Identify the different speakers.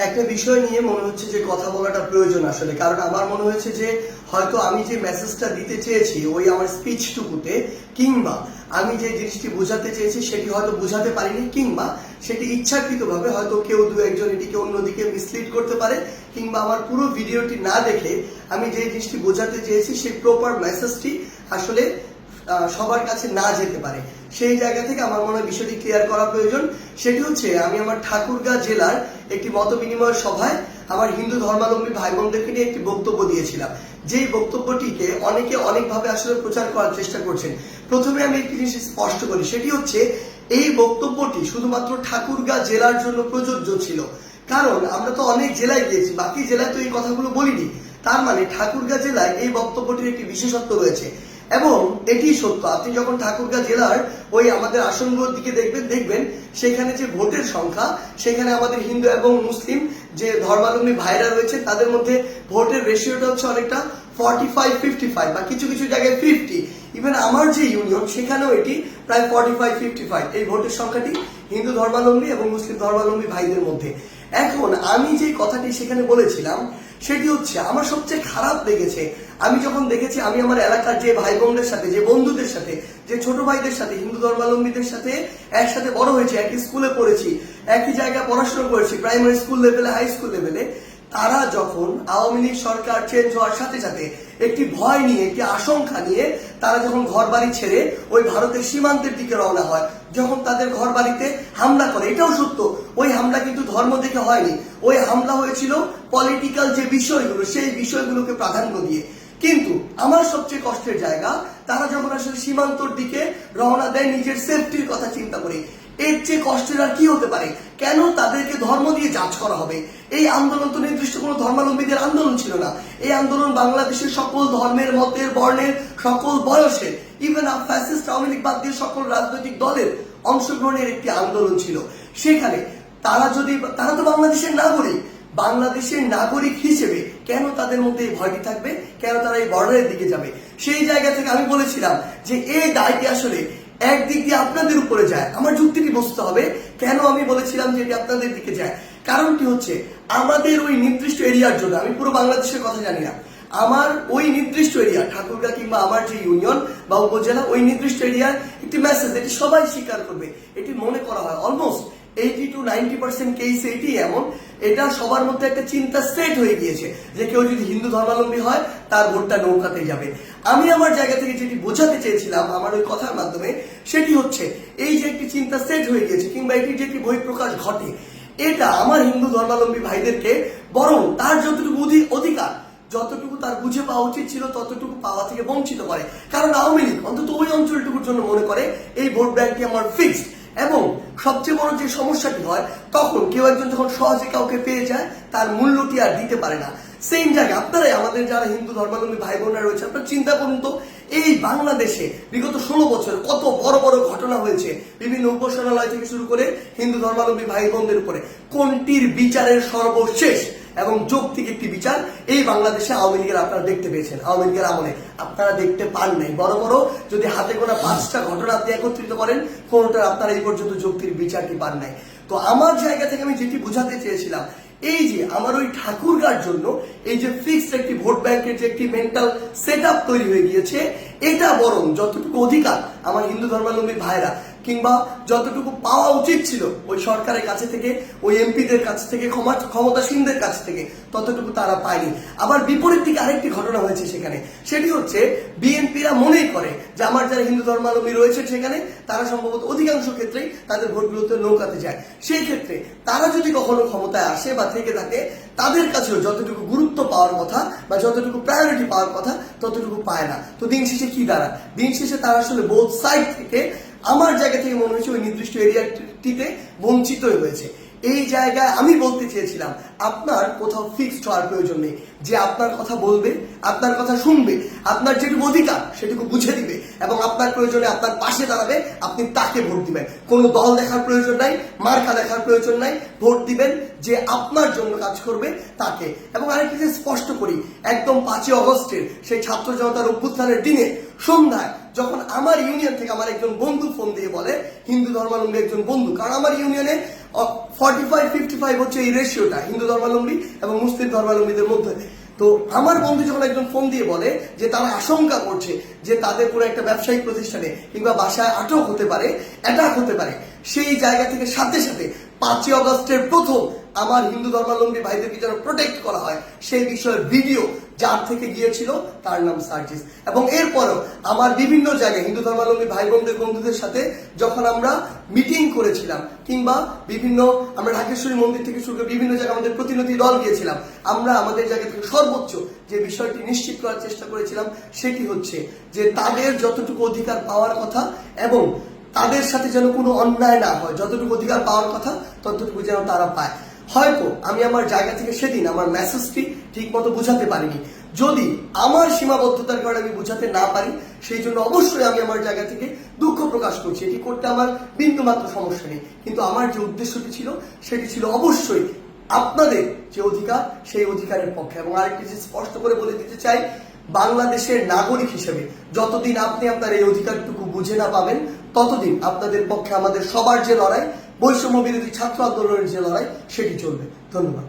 Speaker 1: একটা বিষয় নিয়ে মনে হচ্ছে যে কথা বলাটা প্রয়োজন আসলে, কারণ আমার মনে হয়েছে যে হয়তো আমি যে মেসেজটা দিতে চেয়েছি ওই আমার স্পিচটুকুতে, কিংবা আমি যে জিনিসটি বোঝাতে চেয়েছি সেটি হয়তো বোঝাতে পারিনি, কিংবা সেটি ইচ্ছাকৃতভাবে হয়তো কেউ দু একজন এটিকে অন্যদিকে মিসলিড করতে পারে, কিংবা আমার পুরো ভিডিওটি না দেখে আমি যে জিনিসটি বোঝাতে চেয়েছি সেই প্রপার মেসেজটি আসলে সবার কাছে না যেতে পারে। সেই জায়গা থেকে আমার মনে হয় বিষয়টি ক্লিয়ার করা প্রয়োজন। সেটি হচ্ছে, আমি আমার ঠাকুরগাঁ জেলার একটি মত বিনিময় সভায় আমার হিন্দু ধর্মাবলম্বী ভাই বোনদেরকে নিয়ে একটি বক্তব্য দিয়েছিলাম, যেই বক্তব্যটিকে অনেকে অনেকভাবে আসলে প্রচার করার চেষ্টা করছেন। প্রথমে আমি একটি জিনিস স্পষ্ট করি, সেটি হচ্ছে এই বক্তব্যটি শুধুমাত্র ঠাকুরগাঁ জেলার জন্য প্রযোজ্য ছিল, কারণ আমরা তো অনেক জেলায় গিয়েছি, বাকি জেলায় তো এই কথাগুলো বলিনি। তার মানে ঠাকুরগাঁ জেলায় এই বক্তব্যটির একটি বিশেষত্ব রয়েছে, এবং এটি সত্য। আপনি যখন ঠাকুরগাঁ জেলার ওই আমাদের আসনগুলোর দিকে দেখবেন সেখানে যে ভোটের সংখ্যা, সেখানে আমাদের হিন্দু এবং মুসলিম যে ধর্মাবলম্বী ভাইরা রয়েছে তাদের মধ্যে ভোটের রেশিওটা হচ্ছে অনেকটা 45-55 বা কিছু কিছু জায়গায় 50। ইভেন আমার যে ইউনিয়ন সেখানেও এটি প্রায় 45-55 এই ভোটের সংখ্যাটি হিন্দু ধর্মাবলম্বী এবং মুসলিম ধর্মাবলম্বী ভাইদের মধ্যে। এখন আমি যে কথাটি সেখানে বলেছিলাম সেটি হচ্ছে, আমার সবচেয়ে খারাপ লেগেছে আমি যখন দেখেছি আমি আমার এলাকার যে ভাই বোনদের সাথে, যে বন্ধুদের সাথে, যে ছোট ভাইদের সাথে, হিন্দু ধর্মাবলম্বীদের সাথে একসাথে বড় হয়েছি, একই স্কুলে পড়েছি, একই জায়গায় পড়াশোনা করেছি, প্রাইমারি স্কুল লেভেলে, হাই স্কুল লেভেলে, তারা যখন আওয়ামী লীগ সরকার চেঞ্জ হওয়ার সাথে সাথে একটি ভয় নিয়ে, একটি আশঙ্কা নিয়ে তারা যখন ঘর বাড়ি ছেড়ে ওই ভারতের সীমান্তের দিকে রওনা হয়, যখন তাদের ঘর বাড়িতে হামলা করে, এটাও সত্য, ওই হামলা কিন্তু ধর্ম দেখে হয়নি, ওই হামলা হয়েছিল পলিটিক্যাল যে বিষয়গুলো সেই বিষয়গুলোকে প্রাধান্য দিয়ে। কিন্তু আমার সবচেয়ে কষ্টের জায়গা, তারা যখন আসলে সীমান্তর দিকে রওনা দেয় নিজের সেফটির কথা চিন্তা করে, এর চেয়ে কষ্টের আর কি হতে পারে? কেন তাদেরকে ধর্ম দিয়ে জাজ করা হবে? এই আন্দোলন তো নির্দিষ্ট কোনো ধর্মাবলম্বীদের আন্দোলন ছিল না। এই আন্দোলন বাংলাদেশের সকল ধর্মের, মতের, বর্ণের, সকল বয়সের, ইভেন ফ্যাসিস্ট আওয়ামী লীগ বাদ দিয়ে সকল রাজনৈতিক দলের অংশগ্রহণের একটি আন্দোলন ছিল। সেখানে তারা তো বাংলাদেশের নাগরিক, বাংলাদেশের নাগরিক হিসেবে কেন তাদের মধ্যে এই ভয়টি থাকবে? কেন তারা এই বর্ডারের দিকে যাবে? সেই জায়গা থেকে আমি বলেছিলাম যে এই দায়টি আসলে একদিক দিয়ে আপনাদের উপরে যায়। আমার যুক্তিটি বুঝতে হবে কেন আমি বলেছিলাম যে এটি আপনাদের দিকে যায়। কারণটি হচ্ছে, আমাদের ওই নির্দিষ্ট এরিয়ার জন্য, আমি পুরো বাংলাদেশের কথা জানি না, আমার ওই নির্দিষ্ট এরিয়া ঠাকুরগাঁ কিংবা আমার যে ইউনিয়ন বা উপজেলা, ওই নির্দিষ্ট এরিয়ার একটি মেসেজ, এটি সবাই স্বীকার করবে, এটি মনে করা হয় অলমোস্ট 80-90% কেস এটি এমন, এটা সবার মধ্যে একটা চিন্তা সেট হয়ে গিয়েছে যে কেউ যদি হিন্দু ধর্মাবলম্বী হয় তার ভোটটা নৌকাতে যাবে। আমি আমার জায়গা থেকে যেটি বোঝাতে চেয়েছিলাম আমার ওই কথার মাধ্যমে, সেটি হচ্ছে এই যে একটি চিন্তা সেট হয়ে গিয়েছে, কিংবা এটি যে একটি বহিঃপ্রকাশ ঘটে, এটা আমার হিন্দু ধর্মাবলম্বী ভাইদেরকে বরং তার যতটুকু অধিকার, যতটুকু তার বুঝে পাওয়া উচিত ছিল ততটুকু পাওয়া থেকে বঞ্চিত করে। কারণ আওয়ামী লীগ অন্তত ওই অঞ্চলটুকুর জন্য মনে করে এই ভোট ব্যাংকটি আমার ফিক্সড। এবং সবচেয়ে বড় যে সমস্যাটি হয়, তখন কেউ একজন যখন সহজে কাউকে পেয়ে যায় তার মূল্যটি আর দিতে পারে না। সেম জায়গায় আপনারাই, আমাদের যারা হিন্দু ধর্মাবলম্বী ভাই বোনরা রয়েছে, আপনারা চিন্তা করুন তো, এই বাংলাদেশে বিগত 16 বছর কত বড় বড় ঘটনা হয়েছে, বিভিন্ন উপাসনালয় থেকে শুরু করে হিন্দু ধর্মাবলম্বী ভাই বোনদের উপরে, কোনটির বিচারের সর্বশেষ এবং যৌক্তিক একটি বিচার এই বাংলাদেশে আওয়ামী লীগের আপনারা দেখতে পেয়েছেন? আওয়ামী লীগের আমলে আপনারা দেখতে পান নাই। বড় বড় যদি হাতে গোনা 5টা ঘটনা আপনি একত্রিত করেন, কোনটার আপনারা এই পর্যন্ত যৌক্তিক বিচারটি পান নাই। তো আমার জায়গা থেকে আমি যেটি বোঝাতে চেয়েছিলাম, এই যে আমার ওই ঠাকুরগাঁর জন্য এই যে ফিক্সড একটি ভোট ব্যাংকের যে একটি মেন্টাল সেট আপ তৈরি হয়ে গিয়েছে, এটা বরং যতটুকু অধিকার আমার হিন্দু ধর্মাবলম্বী ভাইরা, কিংবা যতটুকু পাওয়া উচিত ছিল ওই সরকারের কাছে থেকে, ওই এমপিদের কাছ থেকে, ক্ষমতাসীনদের কাছ থেকে, ততটুকু তারা পায়নি। আবার বিপরীত দিকে আরেকটি ঘটনা হয়েছে সেখানে, সেটি হচ্ছে বিএনপিরা মনেই করে যে আমার যারা হিন্দু ধর্মাবলম্বী রয়েছে সেখানে তারা সম্ভবত অধিকাংশ ক্ষেত্রেই তাদের ভোটগুলোতে নৌকাতে যায়। সেই ক্ষেত্রে তারা যদি কখনো ক্ষমতায় আসে বা থেকে থাকে, তাদের কাছেও যতটুকু গুরুত্ব পাওয়ার কথা বা যতটুকু প্রায়োরিটি পাওয়ার কথা ততটুকু পায় না। তো দিন শেষে কি দাঁড়ায়? দিন শেষে তারা আসলে বোথ সাইড থেকে, আমার জায়গা থেকে মনে হয়েছে ওই নির্দিষ্ট এরিয়াটিতে বঞ্চিতই হয়েছে। এই জায়গায় আমি বলতে চেয়েছিলাম, আপনার কোথাও ফিক্সড হওয়ার প্রয়োজন নেই। যে আপনার কথা বলবে, আপনার কথা শুনবে, আপনার যেটুকু অধিকার সেটুকু বুঝে দিবে এবং আপনার প্রয়োজনে আপনার পাশে দাঁড়াবে, আপনি তাকে ভোট দিবেন। কোনো দল দেখার প্রয়োজন নাই, মার্কা দেখার প্রয়োজন নাই, ভোট দিবেন যে আপনার জন্য কাজ করবে তাকে। এবং আরেকটি যে স্পষ্ট করি, একদম 5ই অগস্টের সেই ছাত্র জনতার অভ্যুত্থানের দিনে সন্ধ্যায় যখন আমার ইউনিয়ন থেকে আমার একজন বন্ধু ফোন দিয়ে বলে হিন্দু ধর্মাবলম্বী একজন বন্ধু, কারণ আমার ইউনিয়নে 45-55 হচ্ছে এই রেশিওটা হিন্দু ধর্মাবলম্বী এবং মুসলিম ধর্মাবলম্বীদের মধ্যে। তো আমার বন্ধু যখন একজন ফোন দিয়ে বলে যে তারা আশঙ্কা করছে যে তাদের কোনো একটা ব্যবসায়িক প্রতিষ্ঠানে কিংবা বাসায় আটক হতে পারে, অ্যাটাক হতে পারে, সেই জায়গা থেকে সাথে সাথে 5ই অগস্টের প্রথম আমার হিন্দু ধর্মাবলম্বী ভাইদেরকে যেন প্রোটেক্ট করা হয় সেই বিষয়ের ভিডিও যার থেকে গিয়েছিল তার নাম সার্জিস। এবং এরপরও আমার বিভিন্ন জায়গায় হিন্দু ধর্মাবলম্বী ভাই বন্ধুদের সাথে যখন আমরা মিটিং করেছিলাম কিংবা বিভিন্ন আমরা ঢাকেশ্বরী মন্দির থেকে শুরু করে বিভিন্ন জায়গায় আমাদের প্রতিনিধি দল গিয়েছিলাম, আমরা আমাদের জায়গা থেকে সর্বোচ্চ যে বিষয়টি নিশ্চিত করার চেষ্টা করেছিলাম সেটি হচ্ছে যে তাদের যতটুকু অধিকার পাওয়ার কথা এবং তাদের সাথে যেন কোনো অন্যায় না হয়, যতটুকু অধিকার পাওয়ার কথা ততটুকু যেন তারা পায়। হয়তো আমি আমার জায়গা থেকে সেদিন আমার মেসেজটি ঠিক মতো বুঝাতে পারিনি, যদি আমার সীমাবদ্ধতার কারণে আমি বুঝাতে না পারি সেই জন্য অবশ্যই আমি আমার জায়গা থেকে দুঃখ প্রকাশ করছি, এটি করতে আমার বিন্দুমাত্র সমস্যা নেই। কিন্তু আমার যে উদ্দেশ্যটি ছিল সেটি ছিল অবশ্যই আপনাদের যে অধিকার সেই অধিকারের পক্ষে। এবং আরেকটি জিনিস স্পষ্ট করে বলে দিতে চাই, বাংলাদেশের নাগরিক হিসেবে যতদিন আপনি আপনার এই অধিকারটুকু বুঝে না পাবেন ততদিন আপনাদের পক্ষে আমাদের সবার যে লড়াই, বৈষম্য বিরোধী ছাত্র আন্দোলনের যে লড়াই সেটি চলবে। ধন্যবাদ।